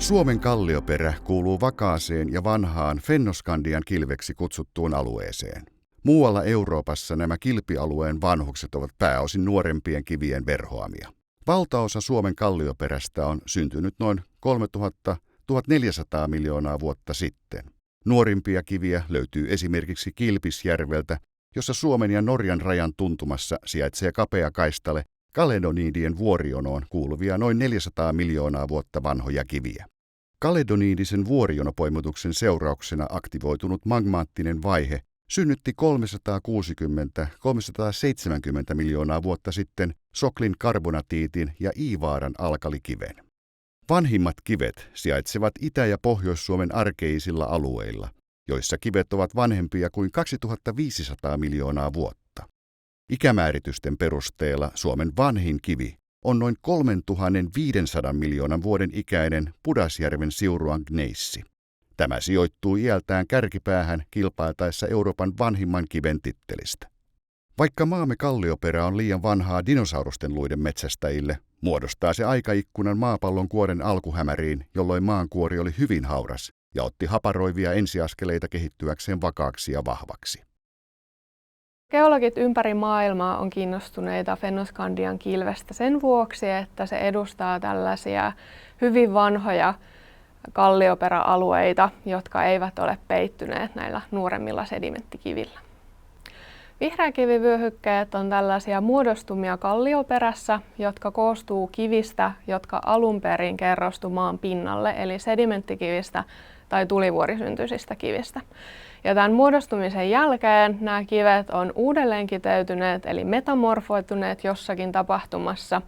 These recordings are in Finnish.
Suomen kallioperä kuuluu vakaaseen ja vanhaan Fennoskandian kilveksi kutsuttuun alueeseen. Muualla Euroopassa nämä kilpialueen vanhukset ovat pääosin nuorempien kivien verhoamia. Valtaosa Suomen kallioperästä on syntynyt noin 3000–1400 miljoonaa vuotta sitten. Nuorimpia kiviä löytyy esimerkiksi Kilpisjärveltä, jossa Suomen ja Norjan rajan tuntumassa sijaitsee kapea kaistale Kaledoniidien vuorionoon kuuluvia noin 400 miljoonaa vuotta vanhoja kiviä. Kaledoniidisen vuorionopoimutuksen seurauksena aktivoitunut magmaattinen vaihe synnytti 360–370 miljoonaa vuotta sitten Soklin karbonatiitin ja Iivaaran alkalikiven. Vanhimmat kivet sijaitsevat Itä- ja Pohjois-Suomen arkeisilla alueilla, joissa kivet ovat vanhempia kuin 2500 miljoonaa vuotta. Ikämääritysten perusteella Suomen vanhin kivi on noin 3500 miljoonan vuoden ikäinen Pudasjärven Siuruan gneissi. Tämä sijoittuu iältään kärkipäähän kilpailtaessa Euroopan vanhimman kiven tittelistä. Vaikka maamme kallioperä on liian vanhaa dinosaurusten luiden metsästäjille, muodostaa se aikaikkunan maapallon kuoren alkuhämäriin, jolloin maankuori oli hyvin hauras ja otti haparoivia ensiaskeleita kehittyäkseen vakaaksi ja vahvaksi. Geologit ympäri maailmaa on kiinnostuneita Fennoskandian kilvestä sen vuoksi, että se edustaa tällaisia hyvin vanhoja kallioperäalueita, jotka eivät ole peittyneet näillä nuoremmilla sedimenttikivillä. Vihreäkivivyöhykkeet on tällaisia muodostumia kallioperässä, jotka koostuu kivistä, jotka alun perin kerrostu maan pinnalle, eli sedimenttikivistä tai tulivuorisyntyisistä kivistä. Ja tämän muodostumisen jälkeen nämä kivet on uudelleen kiteytyneet, eli metamorfoituneet jossakin tapahtumassa,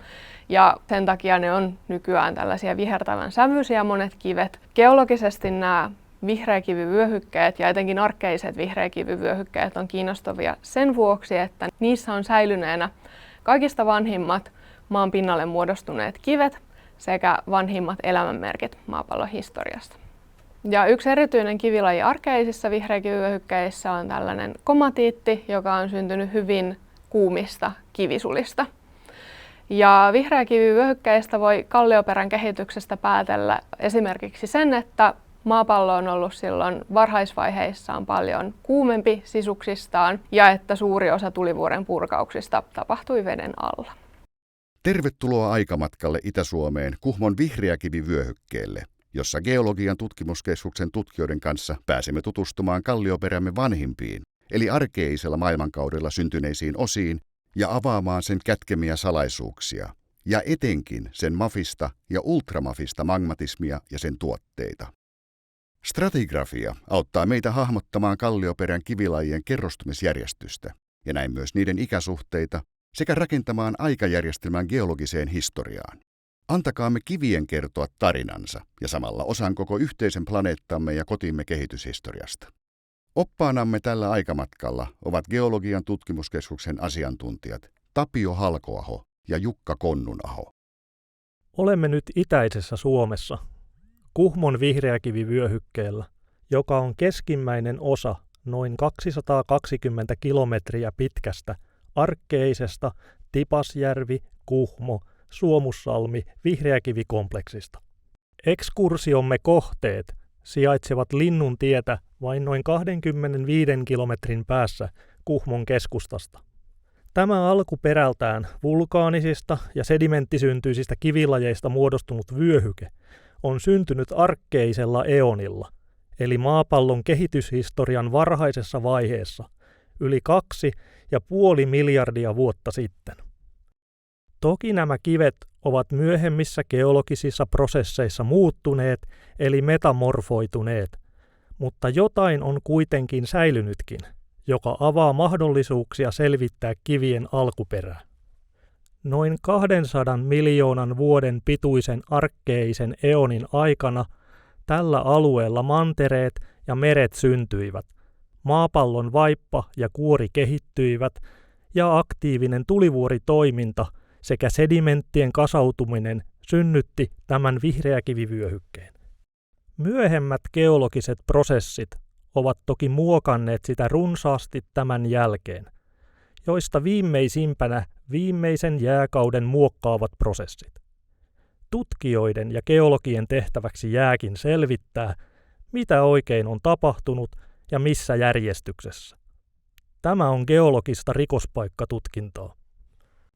ja sen takia ne on nykyään tällaisia vihertävän sävyisiä monet kivet. Geologisesti nämä vihreäkivivyöhykkeet ja etenkin arkkeiset vihreäkivivyöhykkeet on kiinnostavia sen vuoksi, että niissä on säilyneenä kaikista vanhimmat maan pinnalle muodostuneet kivet sekä vanhimmat elämänmerkit maapallon historiasta. Ja yksi erityinen kivilaji arkeisissa vihreäkivivyöhykkeissä on tällainen komatiitti, joka on syntynyt hyvin kuumista kivisulista. Ja vihreäkivivyöhykkeistä voi kallioperän kehityksestä päätellä esimerkiksi sen, että maapallo on ollut silloin varhaisvaiheissaan paljon kuumempi sisuksistaan ja että suuri osa tulivuoren purkauksista tapahtui veden alla. Tervetuloa aikamatkalle Itä-Suomeen Kuhmon vihreäkivivyöhykkeelle, jossa Geologian tutkimuskeskuksen tutkijoiden kanssa pääsemme tutustumaan kallioperämme vanhimpiin, eli arkeisella maailmankaudella syntyneisiin osiin ja avaamaan sen kätkemiä salaisuuksia, ja etenkin sen mafista ja ultramafista magmatismia ja sen tuotteita. Stratigrafia auttaa meitä hahmottamaan kallioperän kivilajien kerrostumisjärjestystä ja näin myös niiden ikäsuhteita sekä rakentamaan aikajärjestelmän geologiseen historiaan. Antakaamme kivien kertoa tarinansa ja samalla osan koko yhteisen planeettamme ja kotimme kehityshistoriasta. Oppaanamme tällä aikamatkalla ovat Geologian tutkimuskeskuksen asiantuntijat Tapio Halkoaho ja Jukka Konnunaho. Olemme nyt itäisessä Suomessa, Kuhmon vihreäkivivyöhykkeellä, joka on keskimmäinen osa noin 220 kilometriä pitkästä arkkeisesta Tipasjärvi, Kuhmo, Suomussalmi vihreäkivikompleksista. Ekskursiomme kohteet sijaitsevat Linnuntietä vain noin 25 kilometrin päässä Kuhmon keskustasta. Tämä alkuperältään vulkaanisista ja sedimenttisyntyisistä kivilajeista muodostunut vyöhyke on syntynyt arkkeisella eonilla, eli maapallon kehityshistorian varhaisessa vaiheessa, yli 2,5 miljardia vuotta sitten. Toki nämä kivet ovat myöhemmissä geologisissa prosesseissa muuttuneet, eli metamorfoituneet, mutta jotain on kuitenkin säilynytkin, joka avaa mahdollisuuksia selvittää kivien alkuperää. Noin 200 miljoonan vuoden pituisen arkkeisen eonin aikana tällä alueella mantereet ja meret syntyivät, maapallon vaippa ja kuori kehittyivät ja aktiivinen tulivuoritoiminta sekä sedimenttien kasautuminen synnytti tämän vihreäkivivyöhykkeen. Myöhemmät geologiset prosessit ovat toki muokanneet sitä runsaasti tämän jälkeen, joista viimeisimpänä viimeisen jääkauden muokkaavat prosessit. Tutkijoiden ja geologien tehtäväksi jääkin selvittää, mitä oikein on tapahtunut ja missä järjestyksessä. Tämä on geologista rikospaikkatutkintaa.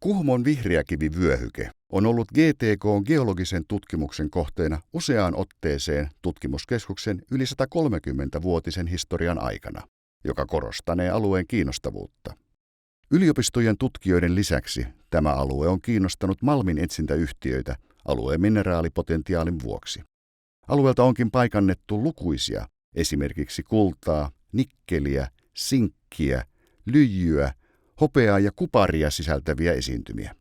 Kuhmon vihreäkivivyöhyke on ollut GTK:n geologisen tutkimuksen kohteena useaan otteeseen tutkimuskeskuksen yli 130-vuotisen historian aikana, joka korostanee alueen kiinnostavuutta. Yliopistojen tutkijoiden lisäksi tämä alue on kiinnostanut malminetsintäyhtiöitä alueen mineraalipotentiaalin vuoksi. Alueelta onkin paikannettu lukuisia, esimerkiksi kultaa, nikkeliä, sinkkiä, lyijyä, hopeaa ja kuparia sisältäviä esiintymiä.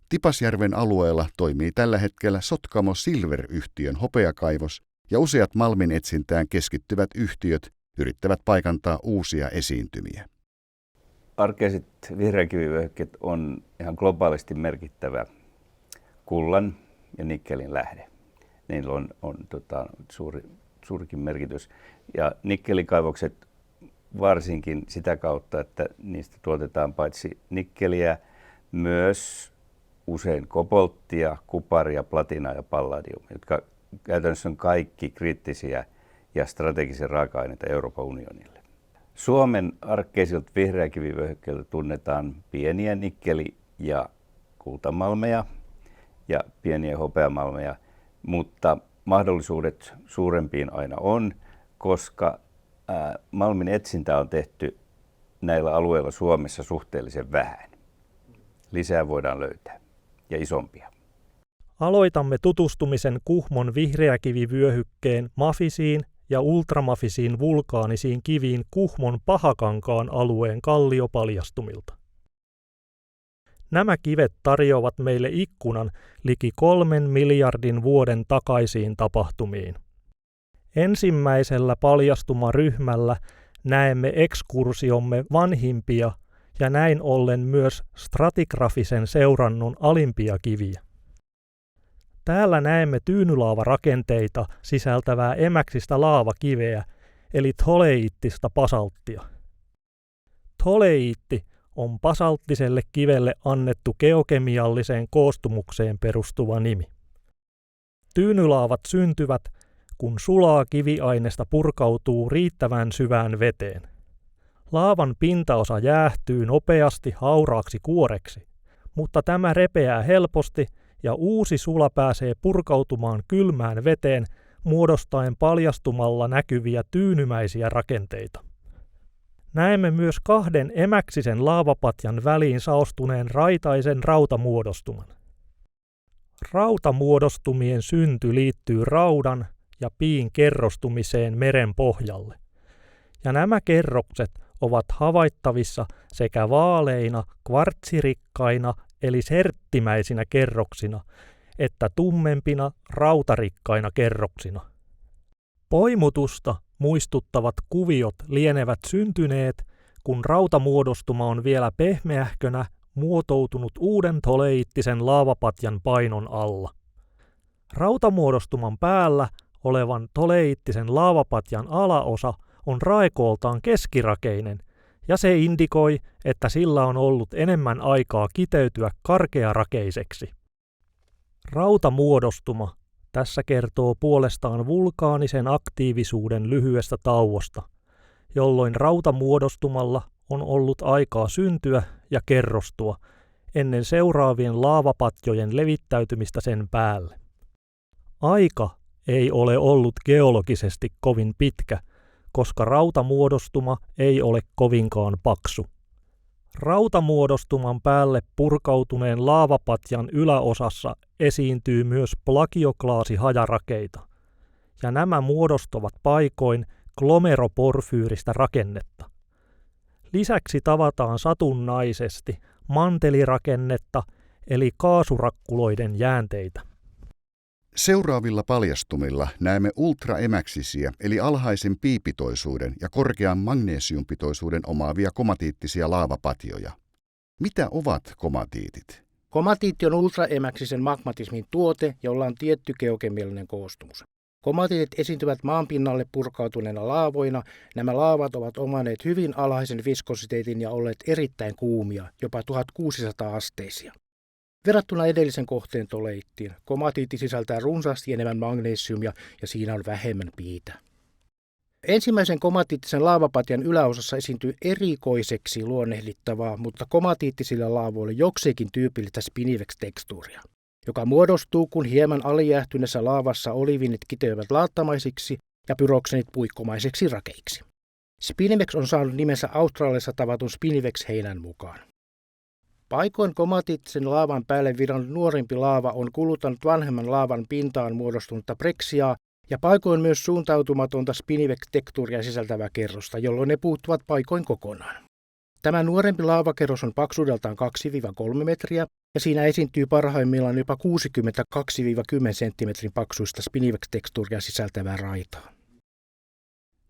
Tipasjärven alueella toimii tällä hetkellä Sotkamo Silver-yhtiön hopeakaivos ja useat malminetsintään keskittyvät yhtiöt yrittävät paikantaa uusia esiintymiä. Arkeiset vihreäkivivyöhykkeet on ihan globaalisti merkittävä kullan ja nikkelin lähde. Niillä on suurikin merkitys. Ja nikkelikaivokset varsinkin sitä kautta, että niistä tuotetaan paitsi nikkeliä, myös usein kobolttia, kuparia, platinaa ja palladiumia, jotka käytännössä on kaikki kriittisiä ja strategisia raaka-aineita Euroopan unionille. Suomen arkkeisilta vihreäkivivyöhykkeiltä tunnetaan pieniä nikkeli- ja kultamalmeja ja pieniä hopeamalmeja, mutta mahdollisuudet suurempiin aina on, koska malmin etsintä on tehty näillä alueilla Suomessa suhteellisen vähän. Lisää voidaan löytää ja isompia. Aloitamme tutustumisen Kuhmon vihreäkivivyöhykkeen mafisiin ja ultramafisiin vulkaanisiin kiviin Kuhmon Pahakankaan alueen kalliopaljastumilta. Nämä kivet tarjoavat meille ikkunan liki 3 miljardin vuoden takaisiin tapahtumiin. Ensimmäisellä paljastumaryhmällä näemme ekskursiomme vanhimpia ja näin ollen myös stratigrafisen seurannon alimpia kiviä. Täällä näemme tyynylaavarakenteita sisältävää emäksistä laavakiveä, eli tholeiittista basalttia. Tholeiitti on basalttiselle kivelle annettu geokemialliseen koostumukseen perustuva nimi. Tyynylaavat syntyvät, kun sulaa kiviainesta purkautuu riittävän syvään veteen. Laavan pintaosa jäähtyy nopeasti hauraaksi kuoreksi, mutta tämä repeää helposti ja uusi sula pääsee purkautumaan kylmään veteen muodostaen paljastumalla näkyviä tyynymäisiä rakenteita. Näemme myös 2 emäksisen laavapatjan väliin saostuneen raitaisen rautamuodostuman. Rautamuodostumien synty liittyy raudan ja piin kerrostumiseen meren pohjalle. Ja nämä kerrokset ovat havaittavissa sekä vaaleina, kvartsirikkaina eli serttimäisinä kerroksina, että tummempina rautarikkaina kerroksina. Poimutusta muistuttavat kuviot lienevät syntyneet, kun rautamuodostuma on vielä pehmeähkönä muotoutunut uuden tholeiittisen laavapatjan painon alla. Rautamuodostuman päällä olevan tholeiittisen laavapatjan alaosa on raekooltaan keskirakeinen, ja se indikoi, että sillä on ollut enemmän aikaa kiteytyä karkearakeiseksi. Rautamuodostuma tässä kertoo puolestaan vulkaanisen aktiivisuuden lyhyestä tauosta, jolloin rautamuodostumalla on ollut aikaa syntyä ja kerrostua ennen seuraavien laavapatjojen levittäytymistä sen päälle. Aika ei ole ollut geologisesti kovin pitkä, koska rautamuodostuma ei ole kovinkaan paksu. Rautamuodostuman päälle purkautuneen laavapatjan yläosassa esiintyy myös plagioklaasihajarakeita, ja nämä muodostavat paikoin glomeroporfyyristä rakennetta. Lisäksi tavataan satunnaisesti mantelirakennetta eli kaasurakkuloiden jäänteitä. Seuraavilla paljastumilla näemme ultraemäksisiä eli alhaisen piipitoisuuden ja korkean magnesiumpitoisuuden omaavia komatiittisia laavapatjoja. Mitä ovat komatiitit? Komatiitti on ultraemäksisen magmatismin tuote, jolla on tietty geokemiallinen koostumus. Komatiitit esiintyvät maanpinnalle purkautuneena laavoina. Nämä laavat ovat omanneet hyvin alhaisen viskositeetin ja olleet erittäin kuumia, jopa 1600 asteisia. Verrattuna edellisen kohteen toleittiin, komatiitti sisältää runsaasti enemmän magnesiumia ja siinä on vähemmän piitä. Ensimmäisen komatiittisen laavapatjan yläosassa esiintyy erikoiseksi luonnehdittavaa, mutta komatiittisilla laavoilla jokseenkin tyypillistä spinifex-tekstuuria, joka muodostuu, kun hieman alijäähtyneessä laavassa oliivinit kiteyvät laattamaisiksi ja pyroksenit puikkomaiseksi rakeiksi. Spinifex on saanut nimensä Australiassa tavatun Spinifex-heinän mukaan. Paikoin komatiittisen laavan päälle virannut nuorempi laava on kuluttanut vanhemman laavan pintaan muodostunutta breksiaa ja paikoin myös suuntautumatonta spinifex-tektuuria sisältävää kerrosta, jolloin ne puuttuvat paikoin kokonaan. Tämä nuorempi laavakerros on paksuudeltaan 2-3 metriä ja siinä esiintyy parhaimmillaan jopa 62-10 cm paksuista spinifex-tektuuria sisältävää raitaa.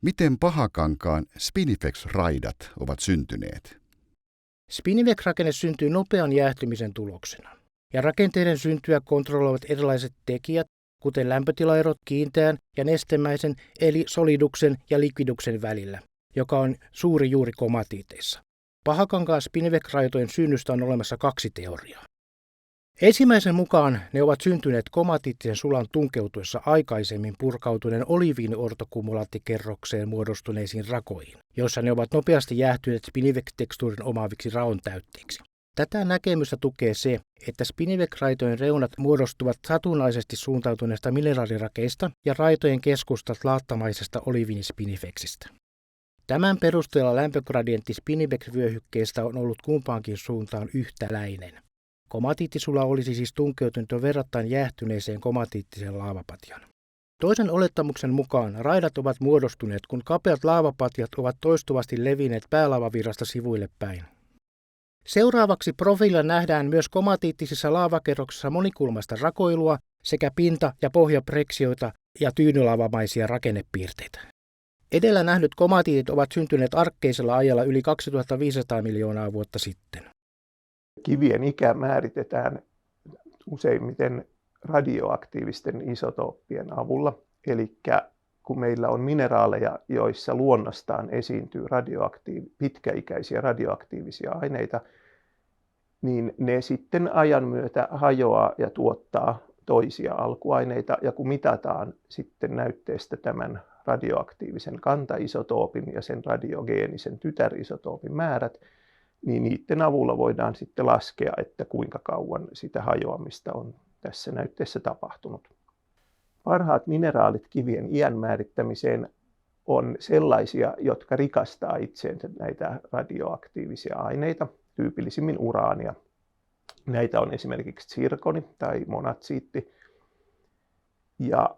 Miten Pahakankaan Spinifex-raidat ovat syntyneet? Spinifex-rakenne syntyy nopean jäähtymisen tuloksena, ja rakenteiden syntyä kontrolloivat erilaiset tekijät, kuten lämpötilaerot kiinteän ja nestemäisen eli soliduksen ja likviduksen välillä, joka on suuri juuri komatiiteissa. Pahakankaan Spinifex-raitojen synnystä on olemassa 2 teoriaa. Ensimmäisen mukaan ne ovat syntyneet komatiittisen sulan tunkeutuessa aikaisemmin purkautuneen oliiviiniortokumulaattikerrokseen muodostuneisiin rakoihin, joissa ne ovat nopeasti jäähtyneet Spinifex-tekstuurin omaaviksi raon täytteiksi. Tätä näkemystä tukee se, että Spinifex-raitojen reunat muodostuvat satunnaisesti suuntautuneista mineraalirakeista ja raitojen keskustat laattamaisesta oliiviinispinifexistä. Tämän perusteella lämpögradientti Spinifex-vyöhykkeestä on ollut kumpaankin suuntaan yhtäläinen. Komatiittisula olisi siis tunkeutunut jo verrattain jäähtyneeseen komatiittiseen laavapatjan. Toisen olettamuksen mukaan raidat ovat muodostuneet, kun kapeat laavapatjat ovat toistuvasti levinneet päälaavavirrasta sivuille päin. Seuraavaksi profiililla nähdään myös komatiittisissa laavakerroksissa monikulmaista rakoilua sekä pinta- ja pohjapreksioita ja tyynylaavamaisia rakennepiirteitä. Edellä nähdyt komatiitit ovat syntyneet arkkeisella ajalla yli 2500 miljoonaa vuotta sitten. Kivien ikä määritetään useimmiten radioaktiivisten isotooppien avulla. Eli kun meillä on mineraaleja, joissa luonnostaan esiintyy pitkäikäisiä radioaktiivisia aineita, niin ne sitten ajan myötä hajoaa ja tuottaa toisia alkuaineita. Ja kun mitataan sitten näytteestä tämän radioaktiivisen kantaisotoopin ja sen radiogeenisen tytärisotoopin määrät, niin niiden avulla voidaan sitten laskea, että kuinka kauan sitä hajoamista on tässä näytteessä tapahtunut. Parhaat mineraalit kivien iän määrittämiseen on sellaisia, jotka rikastaa itseensä näitä radioaktiivisia aineita, tyypillisimmin uraania. Näitä on esimerkiksi zirkoni tai monatsiitti. Ja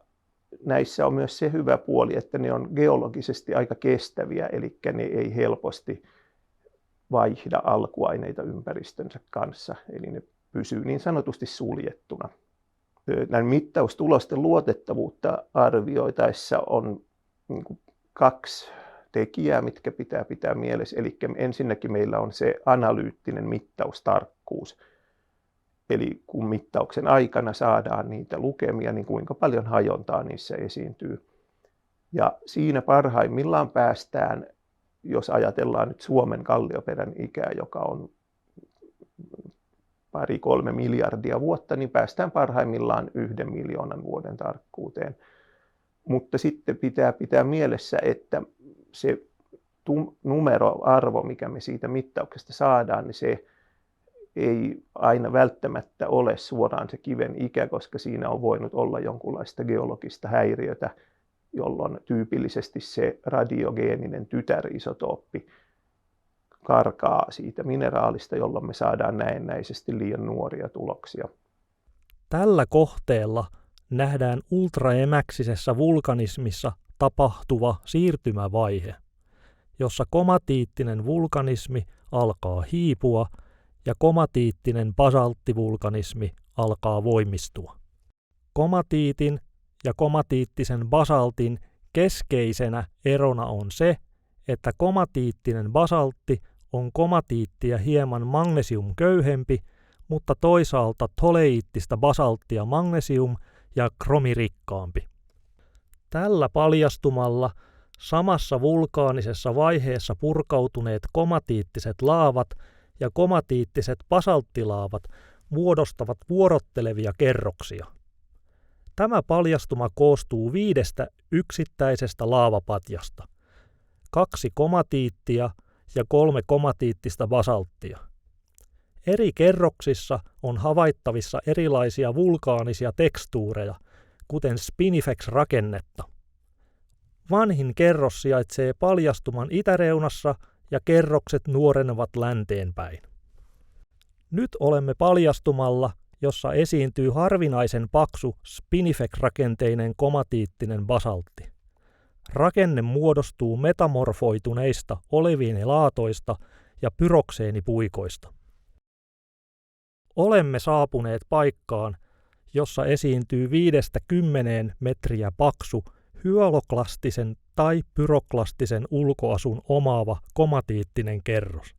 näissä on myös se hyvä puoli, että ne on geologisesti aika kestäviä, eli ne ei helposti vaihda alkuaineita ympäristönsä kanssa, eli ne pysyy niin sanotusti suljettuna. Näin mittaustulosten luotettavuutta arvioitaessa on 2 tekijää, mitkä pitää mielessä. Eli ensinnäkin meillä on se analyyttinen mittaustarkkuus. Eli kun mittauksen aikana saadaan niitä lukemia, niin kuinka paljon hajontaa niissä esiintyy. Ja siinä parhaimmillaan päästään, jos ajatellaan nyt Suomen kallioperän ikää, joka on 2-3 miljardia vuotta, niin päästään parhaimmillaan 1 miljoonan vuoden tarkkuuteen. Mutta sitten pitää mielessä, että se numeroarvo, mikä me siitä mittauksesta saadaan, niin se ei aina välttämättä ole suoraan se kiven ikä, koska siinä on voinut olla jonkunlaista geologista häiriötä, jolloin tyypillisesti se radiogeeninen tytärisotooppi karkaa siitä mineraalista, jolloin me saadaan näennäisesti liian nuoria tuloksia. Tällä kohteella nähdään ultraemäksisessä vulkanismissa tapahtuva siirtymävaihe, jossa komatiittinen vulkanismi alkaa hiipua ja komatiittinen basalttivulkanismi alkaa voimistua. Komatiitin ja komatiittisen basaltin keskeisenä erona on se, että komatiittinen basaltti on komatiittia hieman magnesiumköyhempi, mutta toisaalta toleiittista basalttia magnesium- ja kromirikkaampi. Tällä paljastumalla samassa vulkaanisessa vaiheessa purkautuneet komatiittiset laavat ja komatiittiset basalttilaavat muodostavat vuorottelevia kerroksia. Tämä paljastuma koostuu 5 yksittäisestä laavapatjasta, 2 komatiittia ja 3 komatiittista basalttia. Eri kerroksissa on havaittavissa erilaisia vulkaanisia tekstuureja, kuten spinifex-rakennetta. Vanhin kerros sijaitsee paljastuman itäreunassa ja kerrokset nuorenevat länteenpäin. Nyt olemme paljastumalla, jossa esiintyy harvinaisen paksu spinifex-rakenteinen komatiittinen basaltti. Rakenne muodostuu metamorfoituneista oleviinilaatoista ja pyrokseenipuikoista. Olemme saapuneet paikkaan, jossa esiintyy 5–10 metriä paksu hyaluklastisen tai pyroklastisen ulkoasun omaava komatiittinen kerros.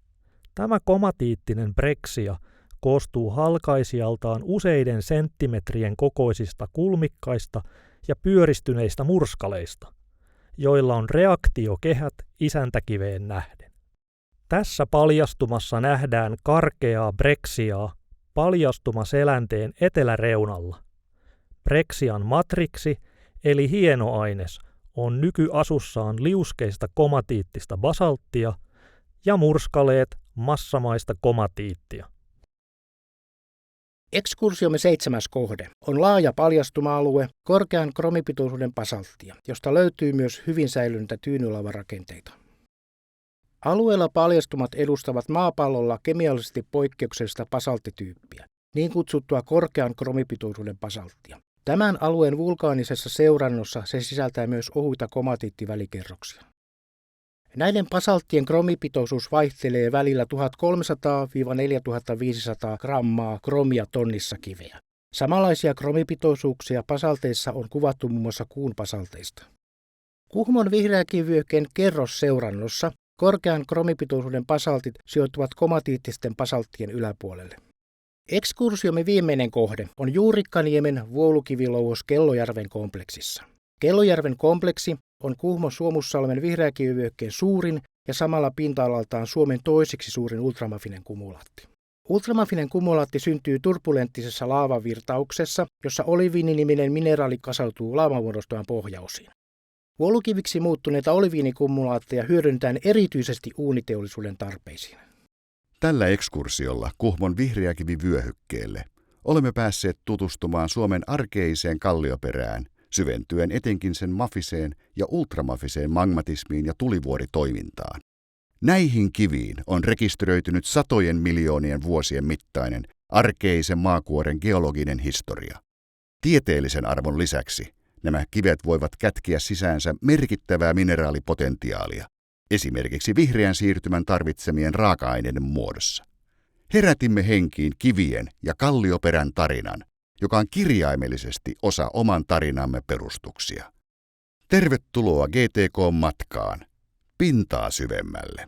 Tämä komatiittinen breksia koostuu halkaisijaltaan useiden senttimetrien kokoisista kulmikkaista ja pyöristyneistä murskaleista, joilla on reaktiokehät isäntäkiveen nähden. Tässä paljastumassa nähdään karkeaa breksiaa paljastumaselänteen eteläreunalla. Breksian matriksi eli hienoaines on nykyasussaan liuskeista komatiittista basalttia ja murskaleet massamaista komatiittia. Ekskursiomme 7. kohde on laaja paljastuma-alue korkean kromipitoisuuden basalttia, josta löytyy myös hyvin säilyneitä tyynylavarakenteita. Alueella paljastumat edustavat maapallolla kemiallisesti poikkeuksellista basalttityyppiä, niin kutsuttua korkean kromipitoisuuden basalttia. Tämän alueen vulkaanisessa seurannossa se sisältää myös ohuita komatiittivälikerroksia. Näiden basalttien kromipitoisuus vaihtelee välillä 1300–4500 grammaa kromia tonnissa kiveä. Samanlaisia kromipitoisuuksia basalteissa on kuvattu muun muassa kuun basalteista. Kuhmon vihreäkivivyöhykkeen kerrosseurannossa korkean kromipitoisuuden basaltit sijoittuvat komatiittisten basalttien yläpuolelle. Ekskursiomme viimeinen kohde on Juurikkaniemen vuolukivilouhos Kellojärven kompleksissa. Kellojärven kompleksi on Kuhmon Suomussalmen vihreäkivivyöhykkeen suurin ja samalla pinta-alaltaan Suomen toiseksi suurin ultramafinen kumulaatti. Ultramafinen kumulaatti syntyy turbulenttisessa laavavirtauksessa, jossa oliviini-niminen mineraali kasautuu laavamuodostuvan pohjaosiin. Vuolukiviksi muuttuneita oliviinikumulaatteja hyödynnetään erityisesti uuniteollisuuden tarpeisiin. Tällä ekskursiolla Kuhmon vihreäkivivyöhykkeelle olemme päässeet tutustumaan Suomen arkeiseen kallioperään, syventyen etenkin sen mafiseen ja ultramafiseen magmatismiin ja tulivuoritoimintaan. Näihin kiviin on rekisteröitynyt satojen miljoonien vuosien mittainen arkeisen maakuoren geologinen historia. Tieteellisen arvon lisäksi nämä kivet voivat kätkeä sisäänsä merkittävää mineraalipotentiaalia, esimerkiksi vihreän siirtymän tarvitsemien raaka-aineiden muodossa. Herätimme henkiin kivien ja kallioperän tarinan, joka on kirjaimellisesti osa oman tarinamme perustuksia. Tervetuloa GTK-matkaan pintaa syvemmälle.